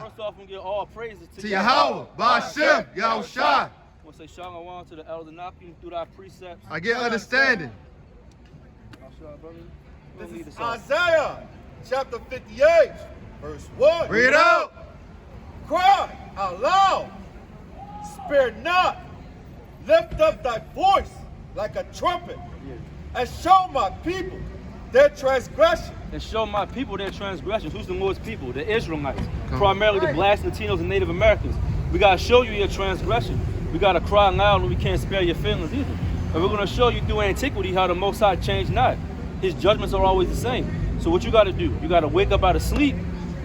First off, we give all praises to Yahweh, Ba'ashem, Yahushua. We'll say shalom to the elder knocking through thy precepts. I get understanding. This is Isaiah chapter 58, verse 1. Read it out. Cry out loud, spare not, lift up thy voice like a trumpet, and show my people their transgression. And show my people their transgressions. Who's the Lord's people? The Israelites. Primarily the blacks, Latinos, and Native Americans. We got to show you your transgression. We got to cry loud and we can't spare your feelings either. And we're going to show you through antiquity how the Most High changed not. His judgments are always the same. So what you got to do? You got to wake up out of sleep,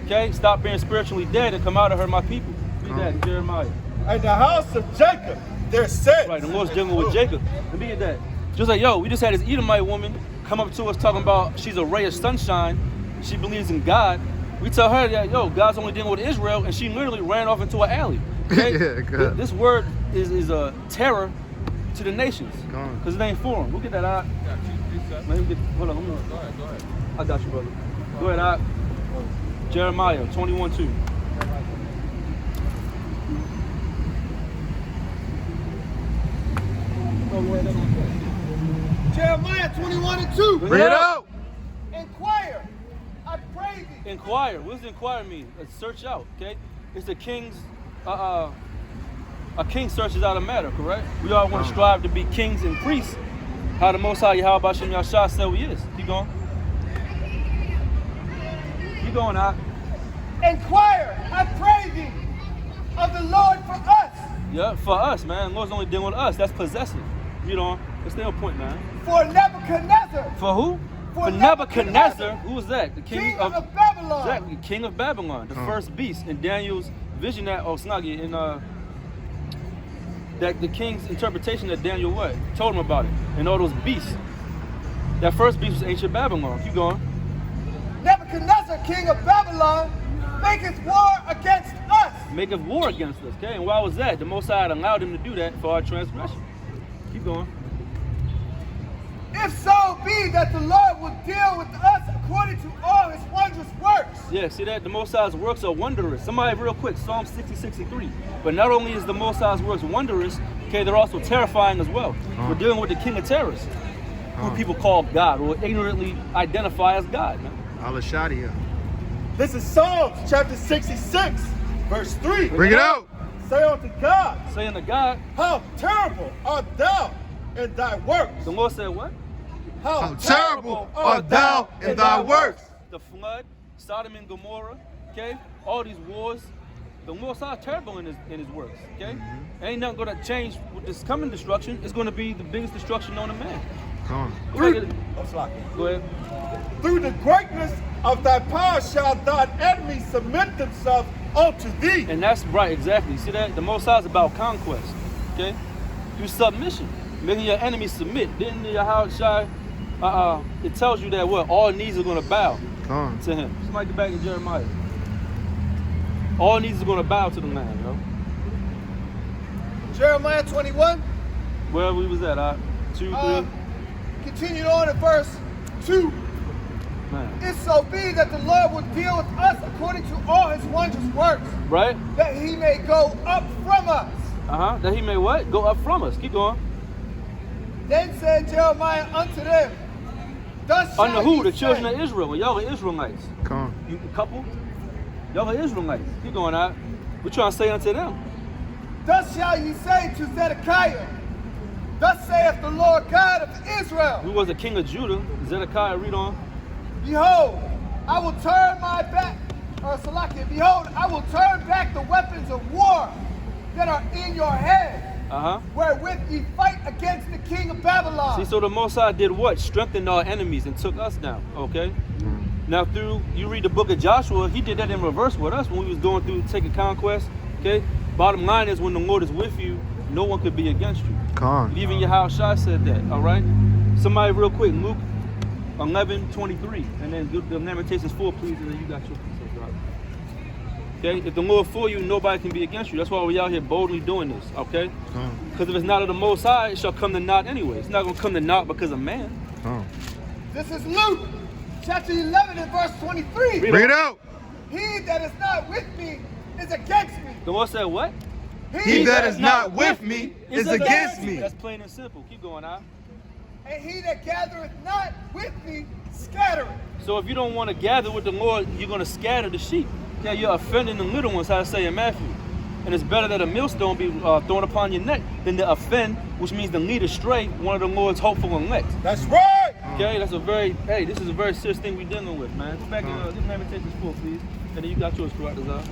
okay? Stop being spiritually dead and come out of her, my people. Read that in Jeremiah. And the house of Jacob, their sins. Right, the Lord's dealing with Jacob. Let me get that. Just like, yo, we just had this Edomite woman come up to us talking about she's a ray of sunshine. She believes in God. We tell her that, yo, God's only dealing with Israel, and she literally ran off into an alley. Okay? Yeah, this word is a terror to the nations because it ain't for them. Look at that out. Hold on. Go ahead. I got you, brother. Go ahead, out. Jeremiah 21:2. Jeremiah 21:2. Read it out. Inquire, I pray thee. Inquire. What does inquire mean? Search out. Okay. It's the king's. A king searches out a matter. Correct. We all want to strive to be kings and priests. How the Most High Yahweh Ba'ashem Yahushua said we is. Keep going. Keep going, out. Inquire, I pray thee, of the Lord for us. Yeah, for us, man. The Lord's only dealing with us. That's possessive. Read on. Let's stay on point, man. For Nebuchadnezzar. For who? For Nebuchadnezzar. Who was that? The king of Babylon. Exactly, king of Babylon, the first beast in Daniel's vision that Snuggie in that the king's interpretation that Daniel what told him about it and all those beasts. That first beast was ancient Babylon. Keep going. Nebuchadnezzar, king of Babylon, maketh war against us. Maketh war against us. Okay, and why was that? The Most High had allowed him to do that for our transgression. Keep going. If so be that the Lord will deal with us according to all his wondrous works. Yeah, see that? The Most High's works are wondrous. Somebody real quick, Psalm 60:63. But not only is the Most High's works wondrous, okay, they're also terrifying as well. We're dealing with the king of terrors, who people call God or ignorantly identify as God, man. Al-Shadia. This is Psalms chapter 66, verse 3. Bring it out. Say unto God, Saying to God, how terrible art thou in thy works. the Lord said what? How Terrible art thou in thy works. The flood, Sodom and Gomorrah, okay? All these wars. The Most High is terrible in his works, okay? Ain't nothing gonna change with this coming destruction. It's gonna be the biggest destruction known to man. Go ahead. Through the greatness of thy power shall thine enemies submit themselves unto thee. And that's right, exactly. See that? The Most High is about conquest, okay? Through submission, making your enemies submit. Didn't Yahweh it tells you that what? All knees are going to bow to him. Somebody get back in Jeremiah. All knees are going to bow to the Lamb, yo. Jeremiah 21. Where we was at, 2, 3. Continuing on in verse 2. Man. If so be that the Lord will deal with us according to all his wondrous works, Right? that he may go up from us. That he may what? Go up from us. Keep going. Then said Jeremiah unto them, thus shall Under who? ye The children say, of Israel. Well, y'all are Israelites. You couple? Y'all are Israelites. Keep going, out. We're trying to say unto them. thus shall ye say to Zedekiah, thus saith the Lord God of Israel, Who was the king of Judah? Zedekiah, read on. behold, I will turn my back, or Salakia, behold, I will turn back the weapons of war that are in your hand, wherewith ye fight against the king of Babylon. See, so the Most High did what? Strengthened our enemies and took us down, okay? Now through, you read the book of Joshua, he did that in reverse with us when we was going through taking conquest, okay? Bottom line is when the Lord is with you, no one could be against you. Even Yahweh said that, all right? Somebody real quick, Luke 11:23, and then do the Lamentations 4, please, and then you got your piece. Okay, if the Lord for you, nobody can be against you. That's why we out here boldly doing this, okay? Because if it's not of the Most High, it shall come to naught anyway. It's not going to come to naught because of man. This is Luke chapter 11 and verse 23. Bring it out. He that is not with me is against me. The Lord said what? He that is not with me is against me. That's plain and simple. Keep going out. And he that gathereth not with me scattereth. So if you don't want to gather with the Lord, you're going to scatter the sheep. Okay, you're offending the little ones, how to say in Matthew. And it's better that a millstone be thrown upon your neck than to offend, which means to lead astray one of the Lord's hopeful elect. That's right. Okay, this is a very serious thing we're dealing with, man. Back in Lamentations 4, please. And then you got yours throughout this out.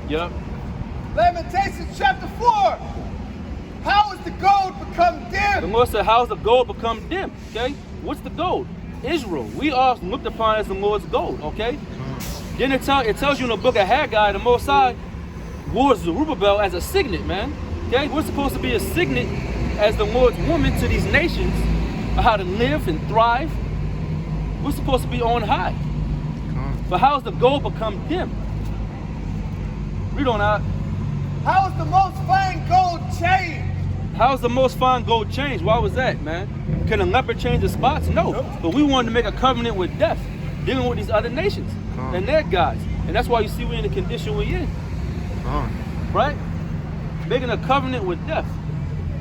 Yep. Lamentations chapter 4. How is the gold become The dim? Lord said, how's the gold become dim? Okay? What's the gold? Israel. We are looked upon as the Lord's gold, okay? Then it tells you in the book of Haggai, the Most High wards Zerubbabel as a signet, man. Okay? We're supposed to be a signet as the Lord's woman to these nations of how to live and thrive. We're supposed to be on high. But how has the gold become dim? Read on out. How is the most fine gold changed? How's the most fine gold changed? Why was that, man? Can a leopard change the spots? No. But we wanted to make a covenant with death, dealing with these other nations and their gods. And that's why you see we're in the condition we're in. Right? Making a covenant with death.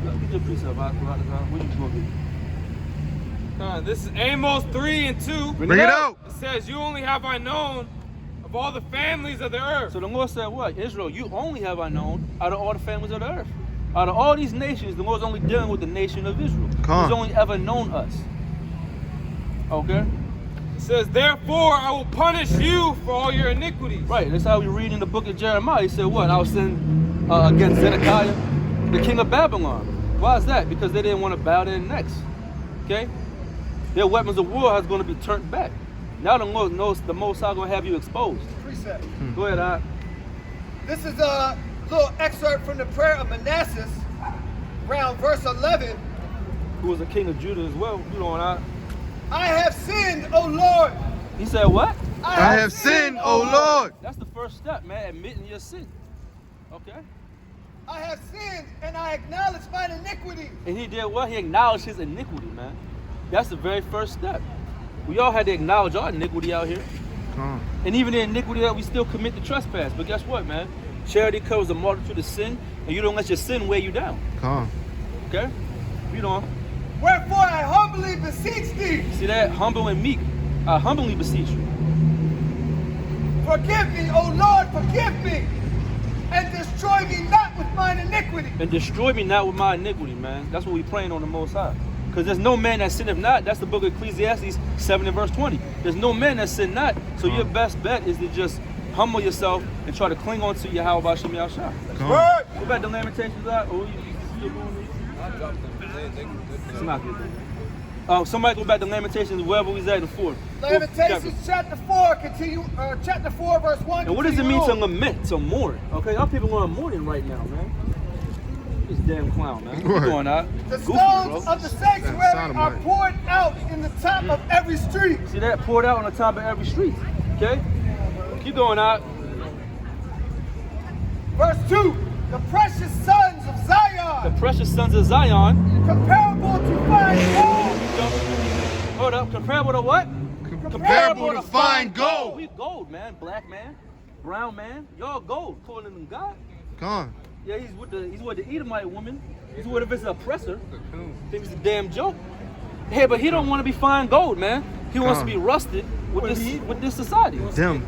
Get your precept out. What you going to do? This is Amos 3 and 2. Bring it out. It says, you only have I known of all the families of the earth. So the Lord said what? Israel, you only have I known out of all the families of the earth. Out of all these nations, the Lord's only dealing with the nation of Israel. He's only ever known us. Okay? It says, therefore I will punish you for all your iniquities. Right, that's how we read in the book of Jeremiah. He said what? I will send against Zedekiah, the king of Babylon. Why is that? Because they didn't want to bow their necks. Okay? Their weapons of war is going to be turned back. Now the Lord knows the Most High going to have you exposed. Precept. Go ahead, This is a little excerpt from the prayer of Manasseh, around verse 11. who was a king of Judah as well. You know what? I have sinned, O Lord. He said what? I have sinned, O Lord. That's the first step, man. Admitting your sin. Okay? I have sinned, and I acknowledge mine iniquity. And he did what? He acknowledged his iniquity, man. That's the very first step. We all had to acknowledge our iniquity out here. And even the iniquity that we still commit the trespass. But guess what, man? Charity covers a multitude of sin, and you don't let your sin weigh you down. Okay? Read on. Wherefore I humbly beseech thee. See that? Humble and meek. I humbly beseech you. Forgive me, O Lord, forgive me. And destroy me not with mine iniquity. And destroy me not with my iniquity, man. That's what we praying on the Most High. Because there's no man that sinneth not. That's the book of Ecclesiastes 7 and verse 20. There's no man that sin not. So your best bet is to just humble yourself and try to cling on to your Yahweh Shem Yahshua. Right. Go back to Lamentations out. Oh, you still doing this? It's not good. Somebody go back to Lamentations wherever we was at in 4. Lamentations chapter 4, continue, chapter 4, verse 1. And what does it mean to continue on. lament, to mourn? Okay, y'all people are mourning right now, man. This damn clown, man. What's going on? The Goofy, stones bro. of the sanctuary Sodomite. are poured out in the top of every street. See that? Poured out on the top of every street. Okay? Keep going out. Verse 2. The precious sons of Zion, The precious sons of Zion. comparable to fine gold. Hold up. Comparable to what? Comparable to fine gold. We gold, man. Black man. Brown man. Y'all gold. Calling them God. Yeah, he's with the Edomite woman. He's with his oppressor. Think it's a damn joke. Hey, but he don't want to be fine gold, man. He wants to be rusted with this society. Damn.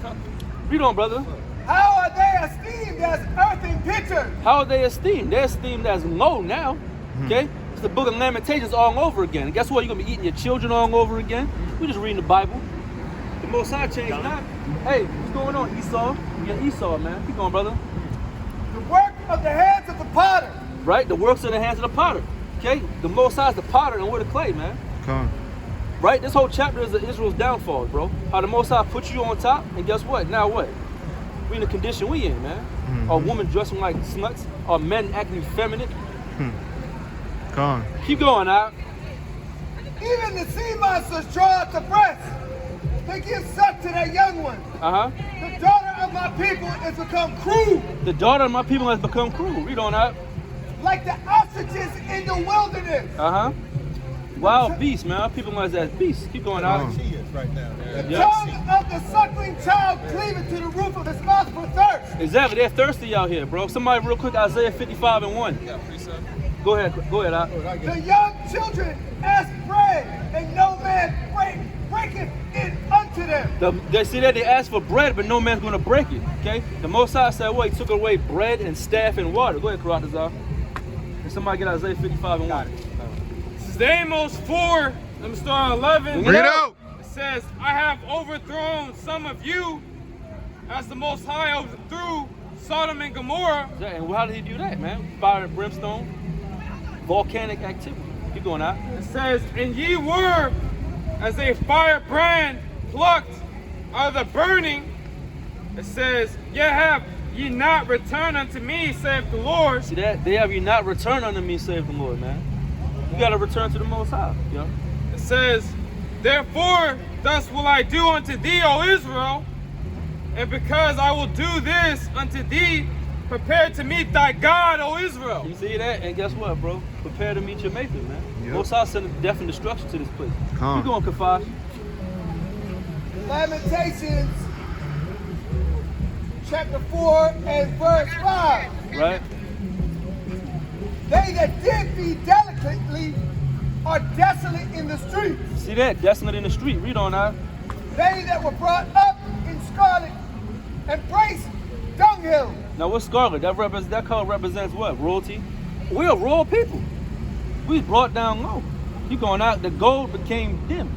Read on, brother. How are they esteemed as earthen pitchers? How are they esteemed? They're esteemed as low now. Okay? It's the book of Lamentations all over again. And guess what? You're going to be eating your children all over again. We're just reading the Bible. The Most High changed not. Hey, what's going on, Esau? Yeah, Esau, man. Keep going, brother. The work of the hands of the potter. Right? The works of the hands of the potter. Okay? The Most High is the potter and we're the clay, man. Right? This whole chapter is Israel's downfall, bro. How the Most High put you on top, and guess what? Now what? We in the condition we in, man. Are women dressing like sluts? Are men acting effeminate? Keep going out. Even the sea monsters draw out the breast. They give suck to their young ones. The daughter of my people has become cruel. The daughter of my people has become cruel. Read on out. Like the ostriches in the wilderness. Wild beasts, man. Our people as beasts. Keep going out. right now. The tongue of the suckling child cleaving to the roof of his mouth for thirst. Exactly, they're thirsty out here, bro. Somebody real quick, Isaiah 55:1. Go ahead, Al. The young children ask bread, and no man breaketh it unto them. They see that they ask for bread, but no man's going to break it. Okay? The Most High said, well, he took away bread and staff and water. Go ahead, Karatazar. Can somebody get Isaiah 55:1? This is Amos 4. Let me start on 11. Bring it out. It says, I have overthrown some of you as the Most High overthrew Sodom and Gomorrah. Yeah, and how did he do that, man? Fire and brimstone, volcanic activity. Keep going out. It says, and ye were as a firebrand plucked out of the burning. It says, yet have ye not returned unto me, saith the Lord. See that? They have you not returned unto me, save the Lord, man. You got to return to the Most High. Yeah. It says, therefore thus will I do unto thee, O Israel, and because I will do this unto thee, prepare to meet thy God, O Israel. You see that? And guess what, bro? Prepare to meet your maker, man. Yep. Most High sending death and destruction to this place. Come. Keep going, Kafash. Lamentations chapter 4 and verse 5. Right? They that did feed delicately are desolate in the streets. See that? Desolate in the street. Read on out. They that were brought up in scarlet embrace dunghill. Now what's scarlet? That color represents what? Royalty? We're a royal people. We brought down low. You going out, the gold became dim.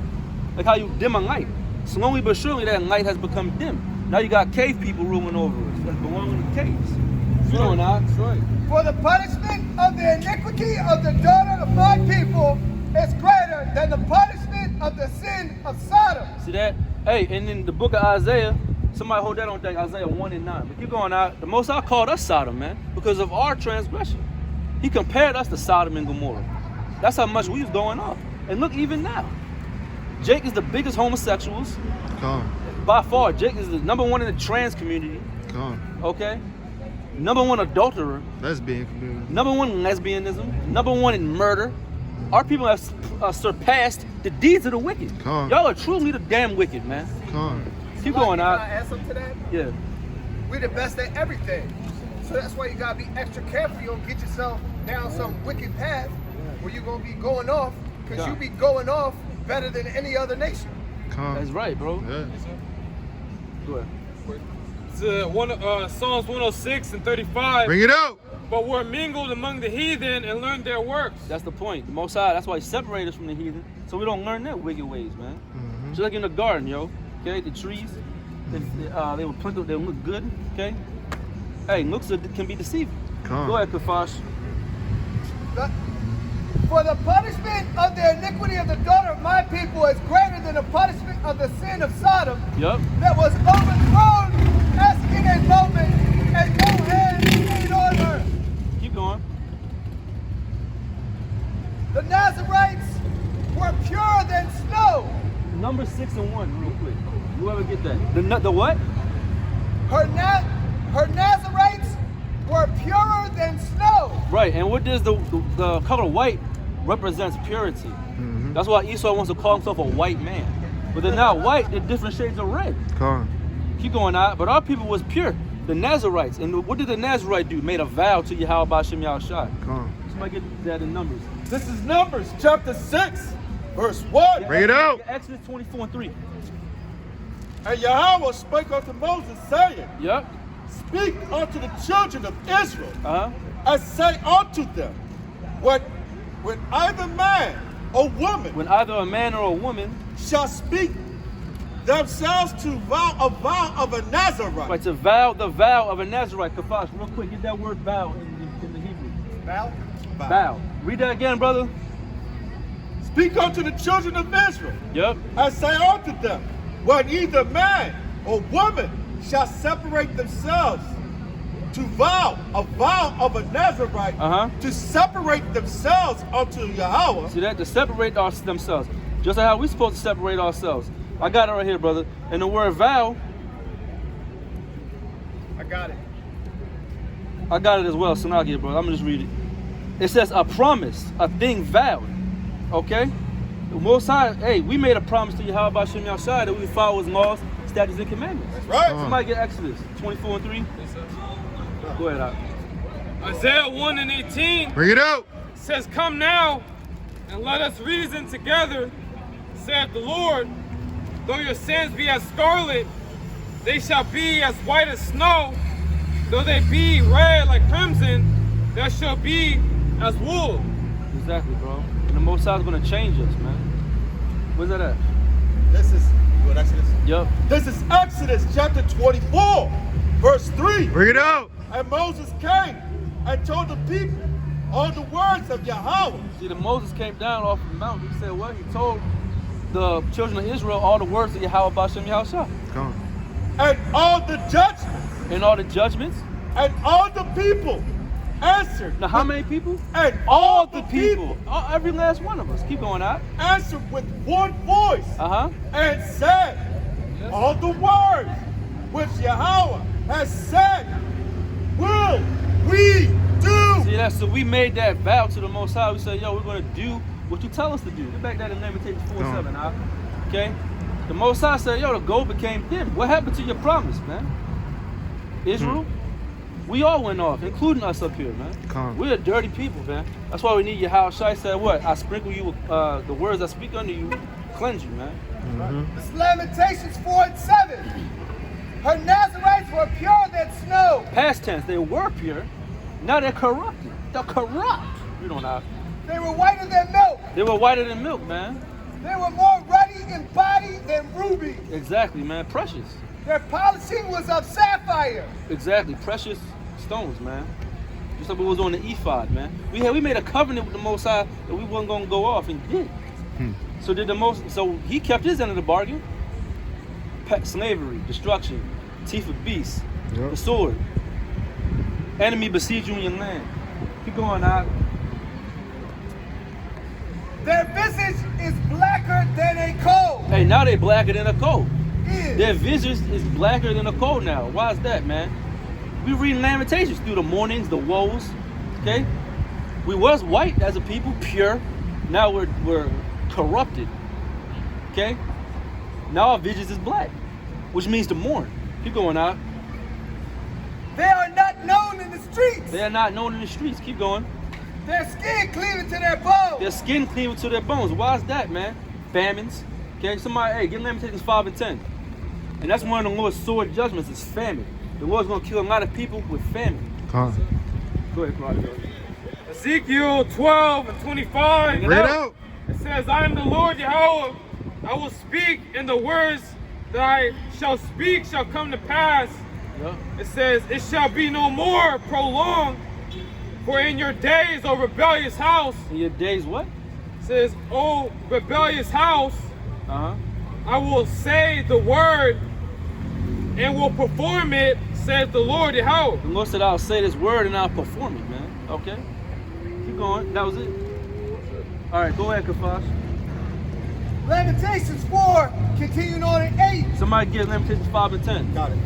Like how you dim a light. Slowly but surely that light has become dim. Now you got cave people ruling over us that belong in the caves. You going out? That's right. For the punishment of the iniquity of the daughter of my people is greater than the punishment of the sin of Sodom. See that? Hey, and in the book of Isaiah, somebody hold that on thing, Isaiah 1 and 9. But keep going out. The Most High called us Sodom, man, because of our transgression. He compared us to Sodom and Gomorrah. That's how much we was going off. And look, even now, Jake is the biggest homosexuals. Come. By far, Jake is the number one in the trans community. Come. Okay? Number one adulterer. Lesbian community. Number one in lesbianism. Number one in murder. Our people have surpassed the deeds of the wicked. Come. Y'all are truly the damn wicked, man. Come. Keep going out. Can I add something to that? Yeah. We're the best at everything. So that's why you gotta be extra careful. You don't get yourself down some wicked path where you're gonna be going off, because you be going off better than any other nation. Come. That's right, bro. Yeah. Go ahead. It's Psalms 106 and 35. Bring it out. But were mingled among the heathen and learned their works. That's the point. The Most High, that's why he separated us from the heathen, so we don't learn their wicked ways, man. Mm-hmm. Just like in the garden, yo. Okay, the trees, they were planted, they look good, okay? Hey, looks can be deceiving. Come. Go ahead, Kafash. For the punishment of the iniquity of the daughter of my people is greater than the punishment of the sin of Sodom, Yup. that was overthrown as in a moment, and no hand laid on her. Keep going. The Nazarites were purer than snow. Number 6 and 1, real quick. Whoever get that. The what? Her Nazarites were purer than snow. Right, and what does the color white represents purity. Mm-hmm. That's why Esau wants to call himself a white man. But they're not white, they're different shades of red. Come. Keep going out. But our people was pure. The Nazarites. And what did the Nazarite do? Made a vow to Yahweh Bashem Yahushai. Come. Somebody get that in Numbers. This is Numbers chapter 6, verse 1. Bring it out. Exodus 24 and 3. And Yahweh spake unto Moses, saying, Yep. Speak unto the children of Israel, Uh-huh. and say unto them, when either man or woman When either a man or a woman, shall speak themselves to vow a vow of a Nazarite. right, to vow the vow of a Nazarite. Kafash, real quick, get that word vow in the Hebrew. Vow? Vow. Read that again, brother. Speak unto the children of Israel, Yep. and say unto them, when either man or woman shall separate themselves to vow a vow of a Nazarite, Uh-huh. to separate themselves unto Yahweh. See that? To separate themselves. Just like how we supposed to separate ourselves. I got it right here, brother. And the word vow, I got it. I got it as well, so now I get it, brother. I'm gonna just read it. It says a promise, a thing vowed. Okay? Most High, hey, we made a promise to Yahweh Shem Yahshai that we would follow his laws, statutes, and commandments. That's right. Somebody get Exodus 24:3. Go ahead, out. Isaiah 1 and 18 Bring it out. says, "Come now, and let us reason together, saith the Lord. Though your sins be as scarlet, they shall be as white as snow. Though they be red like crimson, they shall be as wool." Exactly, bro. And the Most High is gonna change us, man. Where's that at? This is what Exodus. Yup. This is Exodus chapter 24, verse 3. Bring it out. And Moses came and told the people all the words of Yahweh. See, the Moses came down off the mountain. He said what? He told the children of Israel all the words of Yahweh Bashem Yahushua. Come on. And all the judgments And all the judgments. and all the people answered. Now, how many people? And all the people Every last one of us. Keep going out. answered with one voice Uh-huh. and said, all the words which Yahweh has said will we do. See that? So we made that vow to the Most High. We said, yo, we're going to do what you tell us to do. Get back that in Lamentations 4:7, huh? Okay? The Most High said, yo, the gold became thin. What happened to your promise, man? Israel? We all went off, including us up here, man. Come. We're dirty people, man. That's why we need Yahweh Shai said what? I sprinkle you with the words I speak unto you, cleanse you, man. It's Lamentations 4:7. Her Nazarites were pure than snow. Past tense, they were pure. Now they're corrupted. They're corrupt. You don't know. They were whiter than milk. They were whiter than milk, man. They were more ruddy in body than ruby. Exactly, man. Precious. Their polishing was of sapphire. Exactly. Precious stones, man. Just like it was on the ephod, man. We made a covenant with the Most High that we wasn't gonna go off, and did. So he kept his end of the bargain. Slavery, destruction, teeth of beasts, Yep. the sword. Enemy besiege you in your land. Keep going out. Their visage is blacker than a coal. Hey, now they blacker than a coal. Is. Their visage is blacker than a coal now. Why is that, man? We read Lamentations through the mournings, the woes. Okay? We was white as a people, pure. Now we're corrupted. Okay? Now our visage is black, which means to mourn. Keep going out. They are not known in the streets. They are not known in the streets. Keep going. Their skin cleaving to their bones. Their skin cleaving to their bones. Why is that, man? Famines. Okay? Somebody, hey, get Lamentations 5 and 10. And that's one of the Lord's sword judgments is famine. The Lord's going to kill a lot of people with famine. Come. Go ahead, Claudio. Ezekiel 12 and 25. Bring it out. It says, "I am the Lord Yahweh. I will speak, and the words that I shall speak shall come to pass." Yeah. It says, "It shall be no more prolonged, for in your days, O rebellious house," In your days, what? it says, "O rebellious house, Uh-huh. I will say the word and will perform it, says the Lord Yahweh." The Lord said, I'll say this word and I'll perform it, man. Okay? Keep going. That was it. All right, go ahead, Kafash. Lamentations 4, continuing on in 8. Somebody get Lamentations 5 and 10. Got it.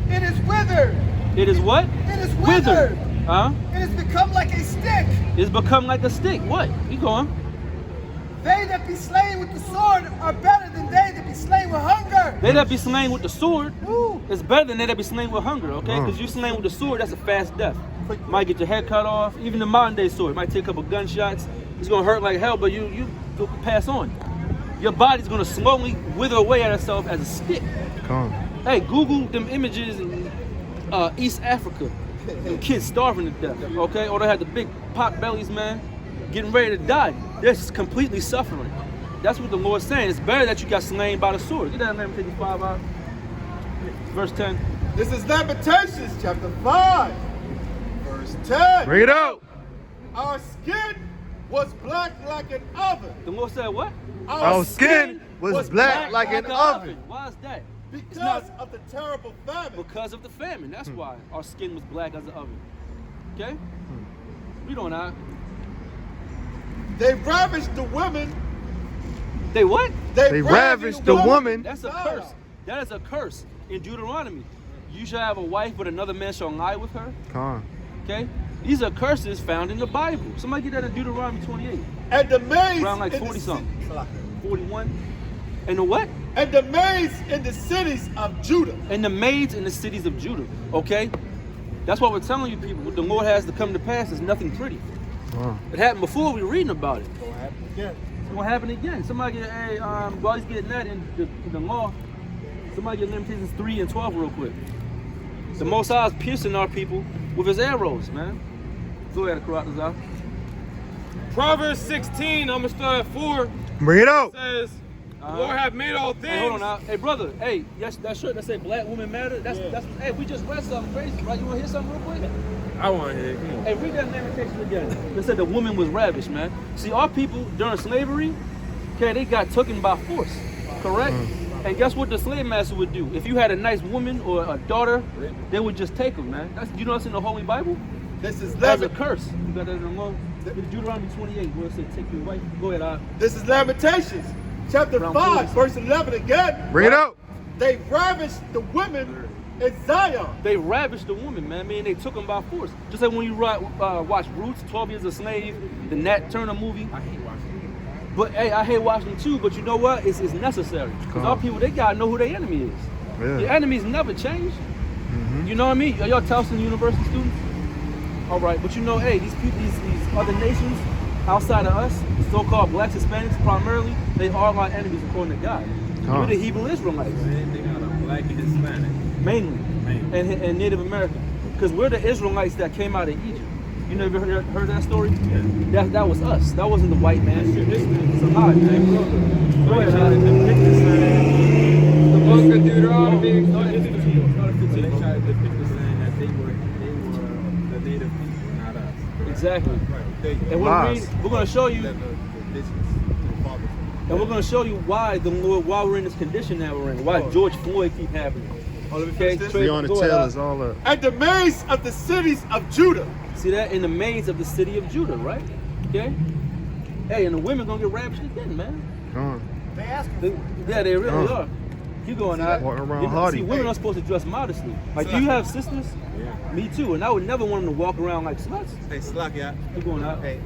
It is withered. It is what? It is withered. Huh? It has become like a stick. It's become like a stick. What? Keep going. They that be slain with the sword are better than they that be slain with hunger. They that be slain with the sword Ooh. is better than they that be slain with hunger, okay? Because you slain with the sword, that's a fast death. Might get your head cut off. Even the modern day sword might take a couple gunshots. It's gonna hurt like hell, but you pass on. Your body's gonna slowly wither away at itself as a stick. Come. Hey, Google them images in East Africa. Them kids starving to death, okay? Or they had the big pot bellies, man, getting ready to die. They're just completely suffering. That's what the Lord's saying. It's better that you got slain by the sword. Get that in Lamentations 5 out. Verse 10. This is Lamentations chapter 5, verse 10. Bring it out. Our skin was black like an oven. The Lord said what? Our skin was black like an oven. Why is that? Because of the terrible famine. Because of the famine. That's why our skin was black as an oven. Okay? We don't know. They ravished the women. They what? They ravished the woman. That's a curse. That is a curse in Deuteronomy. You shall have a wife, but another man shall lie with her. Come. Okay? These are curses found in the Bible. Somebody get that in Deuteronomy 28. And the maids Around like in the 40 something. 41. And the what? And the maids in the cities of Judah. And the maids in the cities of Judah. Okay? That's what we're telling you people. What the Lord has to come to pass is nothing pretty. It happened before, we were reading about it. It's gonna happen again. It's gonna happen again. Somebody get, hey, while he's getting that in the law, somebody get Lamentations 3 and 12 real quick. The Most High is piercing our people with his arrows, man. Go ahead, Karatazar. Proverbs 16, I'm gonna start at 4. Bring it out. Says, the Lord have made all things. Hey, hold on now. Hey, brother. Hey, yes, that shirt that say Black Women Matter. That's. Hey, we just read something crazy, right? You want to hear something real quick? I want to hear it. Come on. Hey, read that Lamentation again. They said the woman was ravished, man. See, our people during slavery, okay, they got taken by force, correct? And guess what the slave master would do? If you had a nice woman or a daughter, they would just take them, man. That's, you know what's in the Holy Bible? This is That's a Lament- curse. You got that in the law? Deuteronomy 28, where it said, take your wife. Go ahead, This is Lamentations, chapter Round 5, four. verse 11 again. Bring it out. They ravished the women in Zion. They ravished the woman, man. I mean, they took them by force. Just like when you watch Roots, 12 Years a Slave, the Nat Turner movie. I hate watching it. But hey, I hate watching it too. But you know what? It's necessary. Because our people, they gotta know who their enemy is. Yeah. Your enemies never change. You know what I mean? Are y'all Towson University students? All right, but you know, hey, these people, these other nations outside of us, so-called blacks, Hispanics primarily, they are our enemies according to God. We're the Hebrew Israelites. They got a black and Hispanic. Mainly. And Native American. Because we're the Israelites that came out of Egypt. You never heard that story? Yeah. That was us. That wasn't the white man. It's a lie, man. Go ahead, The book of Deuteronomy. They tried to depict us saying that they were the native people, not us. Exactly. And we're going to show you, and we're going to show you why why we're in this condition that we're in. Why George Floyd keep happening. Okay, We on the tail is all up. And the maids of the cities of Judah. See that? In the maids of the city of Judah, right? Okay? Hey, and the women gonna get ravished again, man. They ask Yeah, they really are. Keep going out. Walking around You know, haughty. see, women are supposed to dress modestly. Like, do you have sisters? Yeah. Me too. And I would never want them to walk around like sluts. Hey, Slakia. Keep going out. Hey,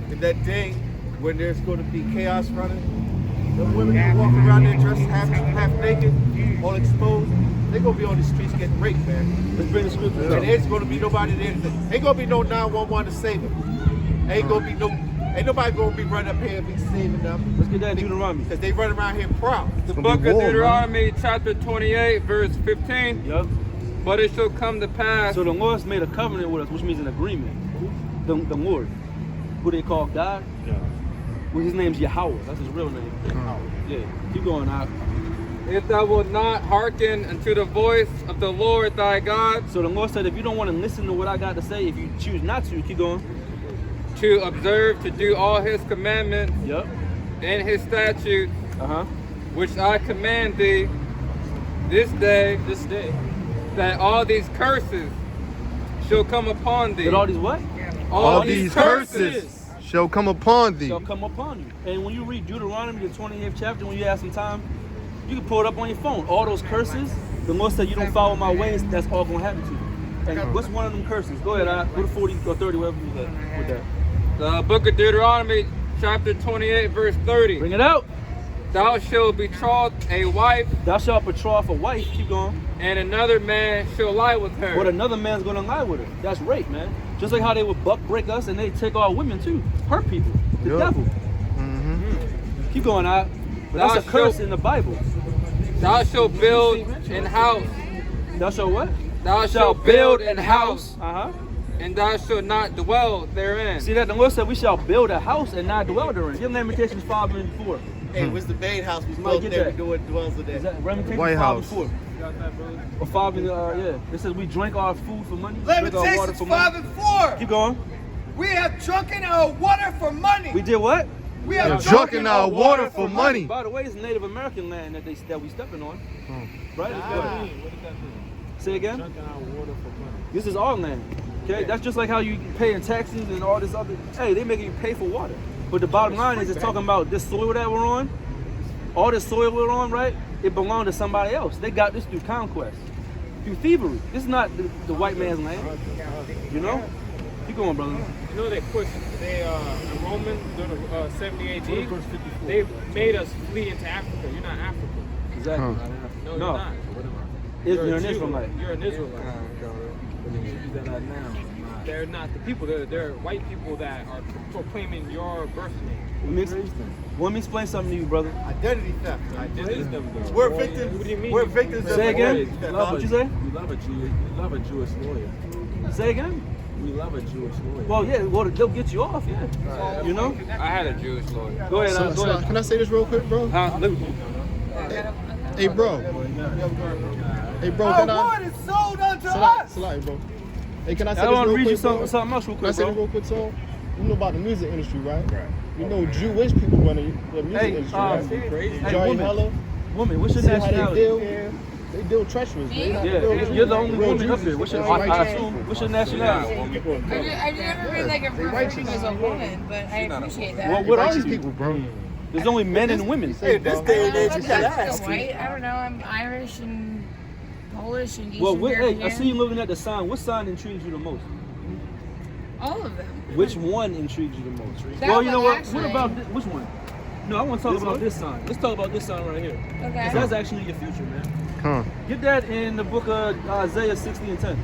in that day when there's going to be chaos running, the women who walk around there dressed half naked, all exposed, they're going to be on the streets getting raped, man. Let's bring the scriptures And up. there's going to be nobody there. Ain't going to be no 911 to save them. Ain't nobody going to be running up here and be saving them. Let's get that in Deuteronomy. Because they run around here proud. The gonna book be of war, man. Deuteronomy, chapter 28, verse 15. Yup. But it shall come to pass. So the Lord's made a covenant with us, which means an agreement. The Lord, who they call God. Well, his name's Yahweh. That's his real name. Yeah. Keep going out. If thou wilt not hearken unto the voice of the Lord thy God, So the Lord said, if you don't want to listen to what I got to say, if you choose not to, keep going. to observe to do all his commandments Yup. and his statutes, Uh-huh. which I command thee this day, that all these curses shall come upon thee. Did all these what? All these curses shall come upon thee. Shall come upon you. And when you read Deuteronomy, the 28th chapter, when you have some time, you can pull it up on your phone. All those curses, the Lord said you don't follow my ways, that's all going to happen to you. And what's one of them curses? Go ahead, go to 40 or 30, whatever you got with that. The book of Deuteronomy, chapter 28, verse 30. Bring it out. Thou shalt betroth a wife, Thou shalt betroth a wife, keep going, and another man shall lie with her. but another man's going to lie with her. That's rape, man. Just like how they would buck break us and they take our women too. Hurt people. The Yup. devil. Keep going out. But that's Thou a curse shalt- in the Bible. Thou shalt build an house. Thou shalt what? Thou shalt build an house, Uh-huh. and thou shalt not dwell therein. See that the Lord said we shall build a house and not dwell therein. Give Lamentations 5 and 4. Hey, where's the main house we Somebody built get there? that. We do it dwells in Is there. that Lamentations White 5 House. and 4? Or 5 and yeah. It says we drink our food for money. Drink our water Lamentations for 5 money. and 4. Keep going. We have drunken our water for money. We did what? We have Drunken our water for money. By the way, it's Native American land that we stepping on. Right? Say again? This is our land. Okay? That's just like how you paying taxes and all this other. Hey, they making you pay for water. But the bottom line is it's talking about this soil that we're on. All this soil we're on, right? It belonged to somebody else. They got this through conquest, through thievery. This is not the white man's land. You know? Keep going, brother. You know they pushed the Romans during 70 AD. They made us flee into Africa. You're not African. Exactly. No, No. you're not. You're a an Jew. Israelite. You're an Israelite. They're not the people. They're white people that are proclaiming your birth name. Let me explain something to you, brother. Identity theft. Them, though. We're victims. What do you mean? We're victims of Say again? identity theft. What'd you say? We love a Jew. We love a Jewish lawyer. Say again? We love a Jewish lawyer. Well, yeah, well, they'll get you off, yeah. You know? I had a Jewish lawyer. Go ahead, go ahead. Can I say this real quick, bro? Hey, bro. Hey, bro, Our can I? word is sold unto us. Salaki, bro. Hey, can I say I this want to real read you quick, bro? something else real Can I quick, say this bro. real quick, so? You know about the music industry, right? Right. You know Jewish people run the music Hey, industry, right? hey, Johnny woman, Hella. woman, what's your See how they nationality? deal? They deal treacherous, man. Yeah, you're the only woman up here. What's your, I assume, what's your nationality? I've never been like referred to as a woman, but I appreciate that. Well, what are Righteous you? people, bro. There's only men and women. Hey, this day and age, you gotta ask. White. I don't know. I'm Irish and Polish and Eastern Well, hey, I European. see you looking at the sign. What sign intrigues you the most? All of them. Which one intrigues you the most? That Well, you know one, what? actually. What about which one? No, I want to talk about this sign. Let's talk about this sign right here. Okay. 'Cause that's actually your future, man. Huh. Get that in the book of Isaiah 60 and 10.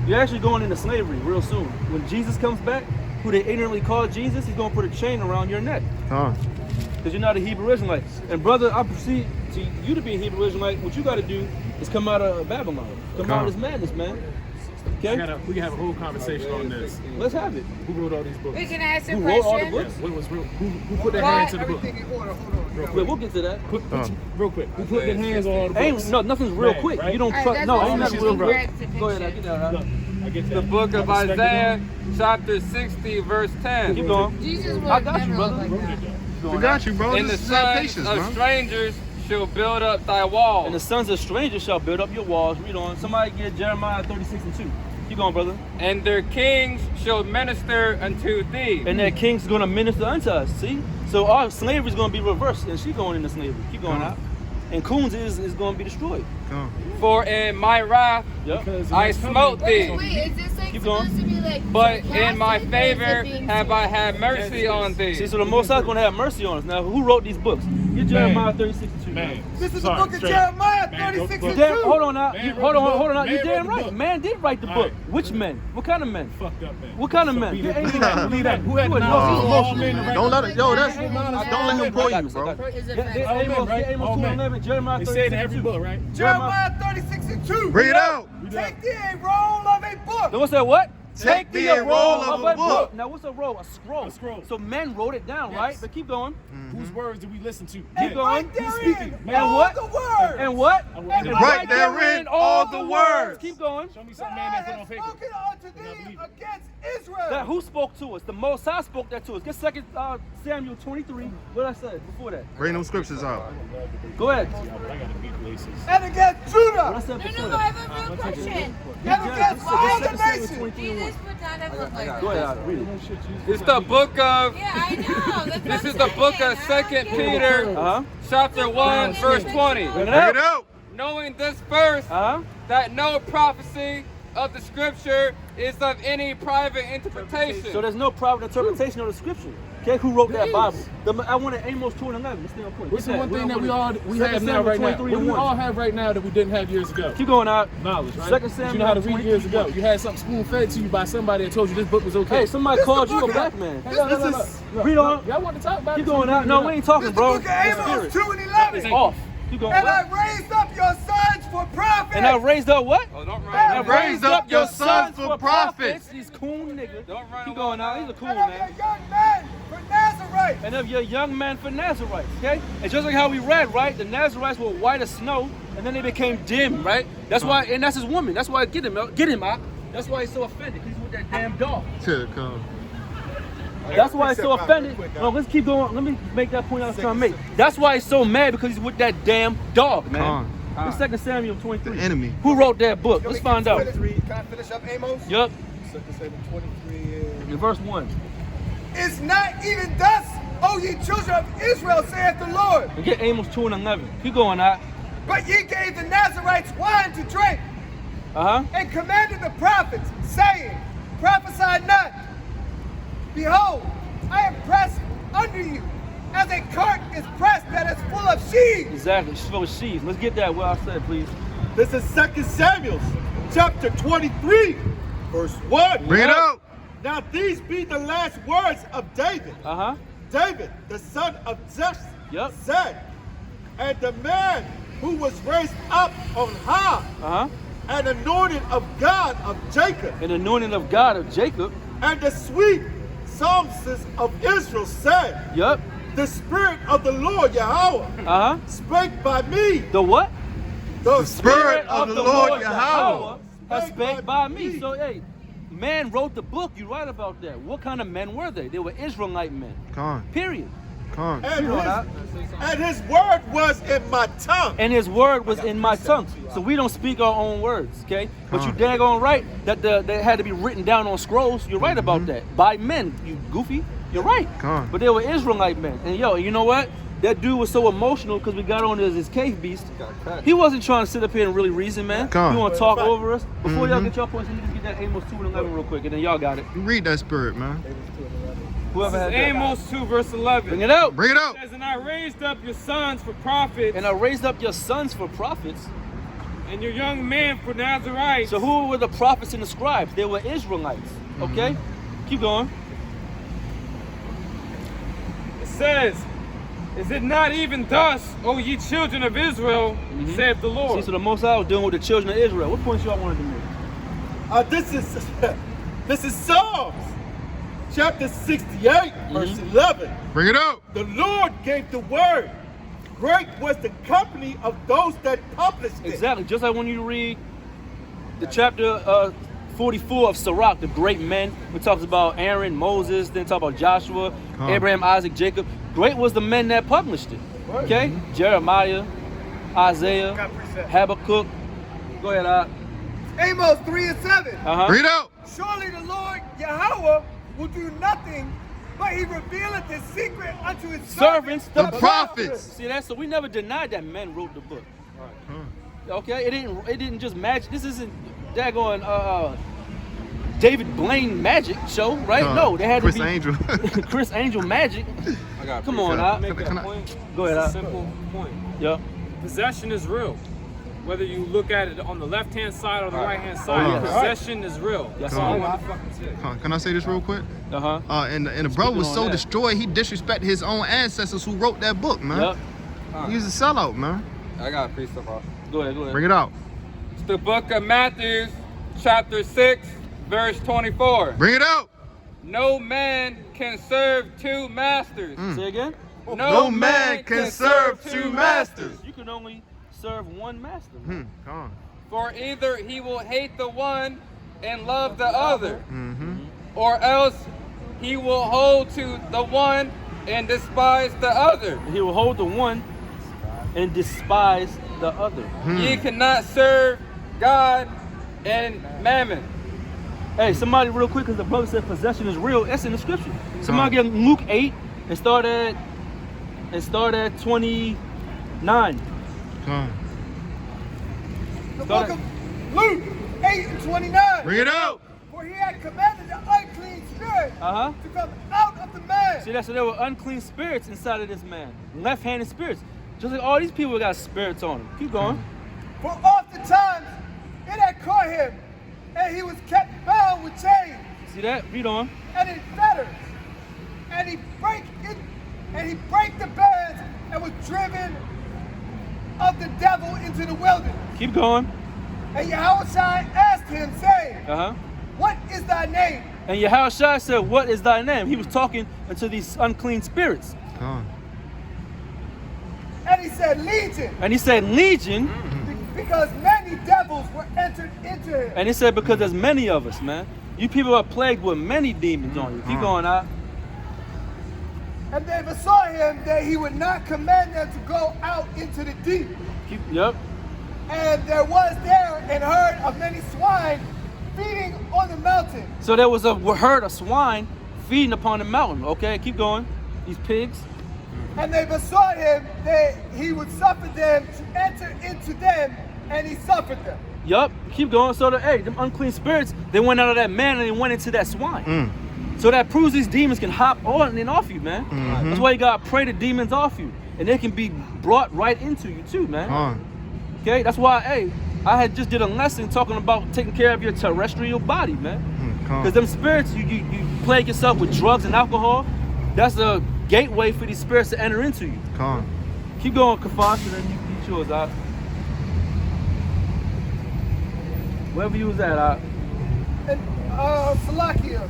You're actually going into slavery real soon. When Jesus comes back, who they ignorantly call Jesus, he's going to put a chain around your neck. Huh. Because you're not a Hebrew Israelite. And brother, I proceed to you to be a Hebrew Israelite. What you got to do is come out of Babylon. Come out of this madness, man. Okay? We can have a whole conversation on this. Let's have it. Who wrote all these books? We can ask some Who wrote all the questions. books? Who put their hands to the book? Everything in order. Hold on. Wait, we'll get to that. Real quick. Who put their hands on all the books? Ain't, no, nothing's real Man, quick. right? You don't Alright, trust. that's No, what ain't I'm nothing real saying. quick. Correct Go ahead, I depiction. get that. Look, I get that. The book of I respect the Isaiah, book. chapter 60, verse 10. Keep going. Jesus would I got never you, look brother. like that. We got you, bro. And the Just have sons patience, of man. strangers shall build up thy walls. And the sons of strangers shall build up your walls. Read on. Somebody get Jeremiah 36 and 2. Keep going, brother. And their kings shall minister unto thee. And their king's going to minister unto us. See? So our slavery is going to be reversed. And she's going into slavery. Keep going out. And Coons is going to be destroyed. For in my wrath Yep. I smote thee. Wait, is this like Keep supposed going. to be like But in my sarcastic, or is favor it being have I serious? had mercy on See, thee. so the Most High is going to have mercy on us. Now, who wrote these books? Get Jeremiah 36 and 2. Man. This is Sorry, the book of straight. Jeremiah Man, 36 don't- and Damn, 2. hold on now. Man You, wrote hold the on, book. hold on now. Man You wrote damn the right. book. Man did write the All book. right. Which men? What kind of men? Fucked up, man. What kind of men? Be You that- ain't Who that? Who had You would the know. knowledge? Oh, All men, right? Don't let it, yo, that's, Hey, don't let him pull you, bro. Is it Get fact? Amos, men, right? get Amos All men. 2:11, Jeremiah They 36 say it in and every 2. book, right? Jeremiah 36 and 2. Bring it out. Take thee a roll of a book. Then what's that? What? Take thee a roll of a book. Now what's a roll? A scroll. A scroll. So men wrote it down, right? But keep going. Whose words do we listen to? Keep going. Right therein, speaking. And all what? the words. And what? And right therein all the words. Keep going. Show me that some I man that's have on paper. spoken unto thee against Israel. That who spoke to us? The Most High spoke that to us. Get 2 Samuel 23. What did I say before that? Bring them scriptures out. Go ahead. I gotta beat places. And against What I Judah. said No, before no, I that. have a real question. And against all the nations. Jesus would not have looked like that. Go ahead, read it. It's the book of, Yeah, I know. That's this what is I'm the book saying. of 2 Peter, Uh-huh. chapter 1, verse 20. Bring it Bring out. it out. Knowing this first, Uh-huh. that no prophecy of the scripture is of any private interpretation. So there's no private interpretation of the scripture. Okay, who wrote that Bible? I wanted Amos 2 and 11. Let's stay on point. What's Get the one We're thing that on we point. all we 2 have now Samuel right now? 23 What and we 1. all have right now that we didn't have years ago? Keep going out. Knowledge, right? 2 But Samuel you know how to read 23. years ago. You had something spoon fed to you by somebody that told you this book was okay. Hey, somebody This called the you a book of- black man. Hey, look, look. Read on. Y'all want to talk about Keep it? going out. No, we ain't talking, This is the bro. book of The Amos spirit 2 and 11. off. Keep going. And I What? raised up your sons for prophets. And I raised up what? Oh, don't And run. I raised up your sons for prophets. These coon niggas. Don't run Keep away going now. out. He's a coon And of man. your young men for Nazareth. And of your young men for Nazarites, okay? And just like how we read, right? The Nazarites were white as snow, and then they became dim, right? That's why, and that's his woman. That's why get him out. That's why he's so offended. He's with that damn dog. That's why he's so offended. No, let's keep going. Let me make that point I was trying to make. That's why he's so mad, because he's with that damn dog, man. It's 2 Samuel 23. The enemy. Who wrote that book? Let's find out. Can I finish up Amos? Yup. 2 Samuel 23 In verse 1. It's not even thus, O ye children of Israel, saith the Lord. And get Amos 2 and 11. Keep going out. But ye gave the Nazarites wine to drink, Uh-huh. and commanded the prophets, saying, Prophesy not. Behold, I am pressed under you, as a cart is pressed that is full of sheaves. Exactly. It's full of sheaves. Let's get that. What I said, please. This is 2 Samuel, chapter 23, verse 1. Bring it out. Now these be the last words of David. Uh-huh. David, the son of Jesse, Yep. said, and the man who was raised up on high, Uh-huh. and anointed of God of Jacob, And the anointing of God of Jacob. and the sweet psalmist of Israel said, Yep. the Spirit of the Lord Yahweh Uh-huh. spake by me. The what? The Spirit of the Lord Yahweh has spake by me. So, hey, man wrote the book. You're right about that. What kind of men were they? They were Israelite men. Come on. Period. Come on. And his word was in my tongue. And his word was in my tongue. So we don't speak our own words, okay? But you daggone right that they had to be written down on scrolls. You're right about that. By men, you goofy. You're right. Come on. But they were Israelite men. And yo, you know what? That dude was so emotional because we got on as his cave beast. He wasn't trying to sit up here and really reason, man. Come on. You want to talk over us? Before y'all get your points, let me just get that Amos 2 and 11 real quick, and then y'all got it. You read that spirit, man. Whoever had that. Amos 2 verse 11. Bring it out. Bring it out. It says, and I raised up your sons for prophets, And I raised up your sons for prophets. and your young men for Nazarites. So who were the prophets and the scribes? They were Israelites. Okay? Keep going. It says, is it not even thus, O ye children of Israel, saith the See, Lord? so the Most High was dealing with the children of Israel. What points y'all wanted to make? This is Psalms, chapter 68, verse 11. Bring it out. The Lord gave the word. Great was the company of those that published it. Exactly. Just like when you read the chapter 44 of Sirach, the great men, it talks about Aaron, Moses, then talk about Joshua, Abraham, Isaac, Jacob. Great was the men that published it. Okay? Jeremiah, Isaiah, Habakkuk. Go ahead, Ad. Amos 3 and 7. Uh-huh. Bring it out. Surely the Lord Yahweh will do nothing, but he revealeth his secret unto his Servants, The prophets. See that? So we never denied that men wrote the book. Okay? It didn't just magic. This isn't daggone David Blaine magic show, right? No, they had Chris to be Angel. Chris Angel magic. I got Come on, Ad. make that Can I- point. Go ahead, It's a Ad. simple point. Yeah. Possession is real. Whether you look at it on the left-hand side or the right-hand side, Oh, yeah. possession is real. Yes, That's all I sir. want to fucking say. Can I say this real quick? Uh-huh. And the brother was on so that. destroyed, he disrespected his own ancestors who wrote that book, man. Yep. He was a sellout, man. I got a free stuff off. Go ahead, go ahead. Bring it out. It's the book of Matthew, chapter 6, verse 24. Bring it out. No man can serve two masters. Say again? No man can serve two masters. You can only serve one master. Come on. For either he will hate the one and love the other, or else he will hold to the one and despise the other. He will hold the one and despise the other. Ye cannot serve God and mammon. Hey, somebody real quick, because the brother said possession is real. That's in the scripture. Somebody get Luke 8 and start at 29. Come on. The book of Luke 8 and 29. Bring it out. For he had commanded the unclean spirit Uh-huh. to come out of the man. See, that's so there were unclean spirits inside of this man. Left-handed spirits. Just like all these people got spirits on them. Keep going. For oftentimes it had caught him, and he was kept bound with chains See that? Read on. and in fetters. And he brake the bands and was driven of the devil into the wilderness. Keep going. And Yahushua asked him, saying, Uh-huh. What is thy name? And Yahushua said, what is thy name? He was talking unto these unclean spirits. Come on. And he said, Legion, And he said, Legion. because many devils were entered into him. And he said, because there's many of us, man. You people are plagued with many demons on you. Keep going out. And they besought him that he would not command them to go out into the deep. Yep. And there was there an herd of many swine feeding on the mountain. So there was a herd of swine feeding upon the mountain. Okay, keep going. These pigs. And they besought him that he would suffer them to enter into them, and he suffered them. Yup. Keep going. So them unclean spirits, they went out of that man and they went into that swine. So that proves these demons can hop on and off you, man. That's why you gotta pray the demons off you, and they can be brought right into you too, man. Okay. That's why, I had just did a lesson talking about taking care of your terrestrial body, man. Because them spirits, you plague yourself with drugs and alcohol. That's a gateway for these spirits to enter into you. Keep going, Kafash, and then you get yours out. Wherever you was at, And Salakia,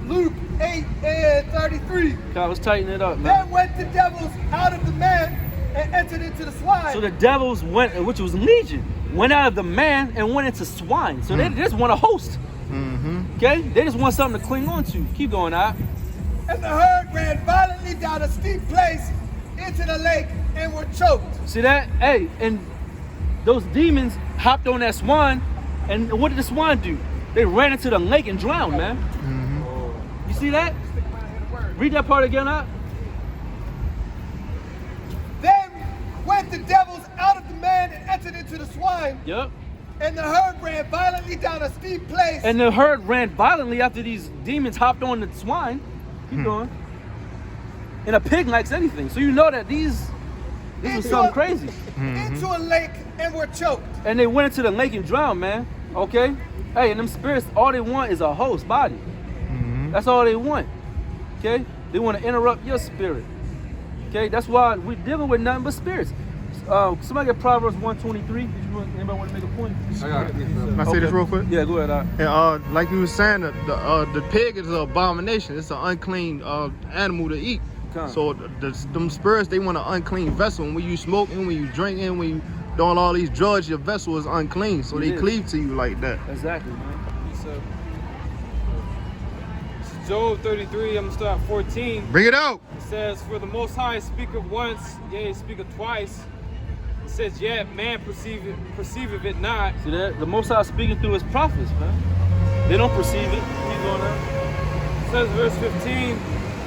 Luke 8:33. God, let's tighten it up, man. Then went the devils out of the man and entered into the swine. So the devils went, which was legion, went out of the man and went into swine. So they just want a host. Okay? They just want something to cling on to. Keep going out. And the herd ran violently down a steep place into the lake and were choked. See that? Hey, and those demons hopped on that swine, and what did the swine do? They ran into the lake and drowned, man. You see that? Read that part again, out. Then went the devils out of the man and entered into the swine. Yep. And the herd ran violently down a steep place. And the herd ran violently after these demons hopped on the swine. Keep going. And a pig likes anything. So you know that these was something crazy. Into a lake and were choked. And they went into the lake and drowned, man. Okay? Hey, and them spirits, all they want is a host body. That's all they want. Okay? They want to interrupt your spirit. Okay? That's why we're dealing with nothing but spirits. Somebody get Proverbs 123. Anybody want to make a point? I got it. Can I say this real quick? Yeah, go ahead. And like you were saying, the pig is an abomination. It's an unclean animal to eat. So them spirits, they want an unclean vessel. And when you smoking, when you drinking, when you doing all these drugs, your vessel is unclean. So they cleave to you like that. Exactly, man. Job 33, I'm gonna start at 14. Bring it out. It says, for the Most High speaketh once, yea, speaketh twice. It says, yet man perceiveth it not. See that? The Most High speaking through his prophets, man. They don't perceive it. Keep going on. It says, verse 15,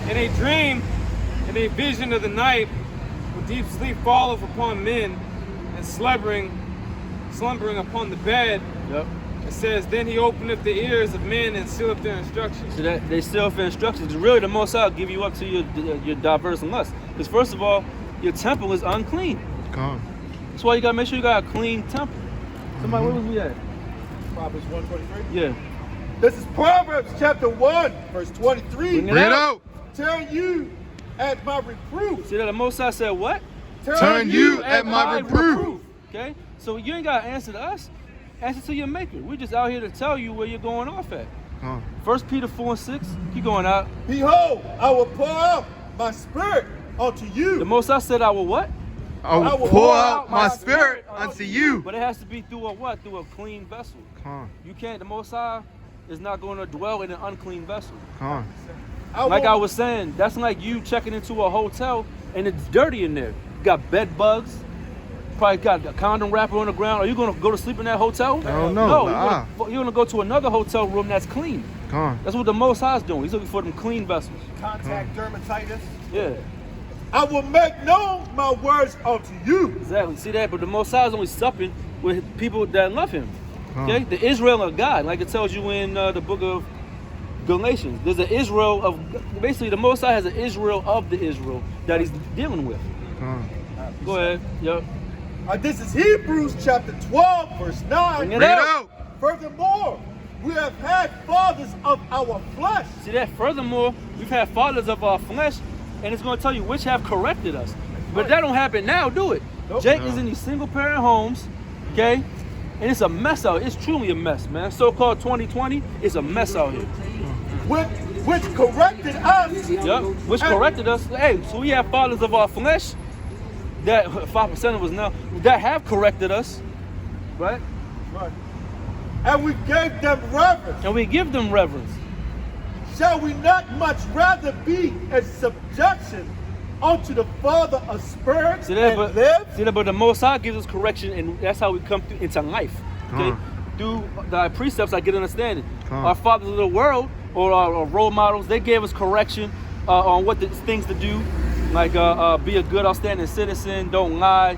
in a dream, in a vision of the night, when deep sleep falleth upon men, and slumbering upon the bed. Yep. It says, then he openeth the ears of men and sealeth their instructions. So that they still for instructions. Really, the Most High will give you up to your diverse lust. Because first of all, your temple is unclean. That's why you gotta make sure you got a clean temple. Somebody, where was we at? Proverbs 1:23. Yeah. This is Proverbs chapter 1, verse 23. Bring it out. Turn you at my reproof. See that the Most High said what? Turn you at my reproof. Okay? So you ain't gotta answer to us. Answer to your maker. We're just out here to tell you where you're going off at. 1 Peter 4:6. Keep going out. Behold, I will pour out my spirit unto you. The Most High said, I will what? I will pour out my spirit unto you. But it has to be through a what? Through a clean vessel. You can't, the Most High is not going to dwell in an unclean vessel. Like I was saying, that's like you checking into a hotel and it's dirty in there. You got bed bugs, probably got a condom wrapper on the ground. Are you going to go to sleep in that hotel? I don't know. No, you're going to go to another hotel room that's clean. That's what the Most High is doing. He's looking for them clean vessels. Contact dermatitis. Yeah. I will make known my words unto you. Exactly. See that? But the Most High is only supping with people that love him. Okay? The Israel of God, like it tells you in the book of Galatians. There's an Israel of, basically the Most High has an Israel of the Israel that he's dealing with. Go ahead. Yep. This is Hebrews chapter 12, verse 9. Bring it out. Furthermore, we have had fathers of our flesh. See that? Furthermore, we've had fathers of our flesh, and it's going to tell you which have corrected us. But that don't happen now, do it? Nope. Jake is in these single-parent homes, okay? And it's a mess out. It's truly a mess, man. So-called 2020 is a mess out here. Which corrected us. Yep. Which corrected us. Hey, so we have fathers of our flesh that 5% of us now that have corrected us, right? Right. And we gave them reverence. And we give them reverence. Shall we not much rather be in subjection unto the Father of spirits and live? See that, but the Most High gives us correction, and that's how we come into life. Okay? Through the precepts, I get understanding. Our fathers of the world, or our role models, they gave us correction on what the things to do, like be a good, outstanding citizen, don't lie,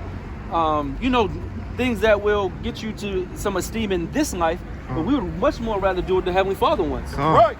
things that will get you to some esteem in this life, but we would much more rather do what the Heavenly Father wants. Right.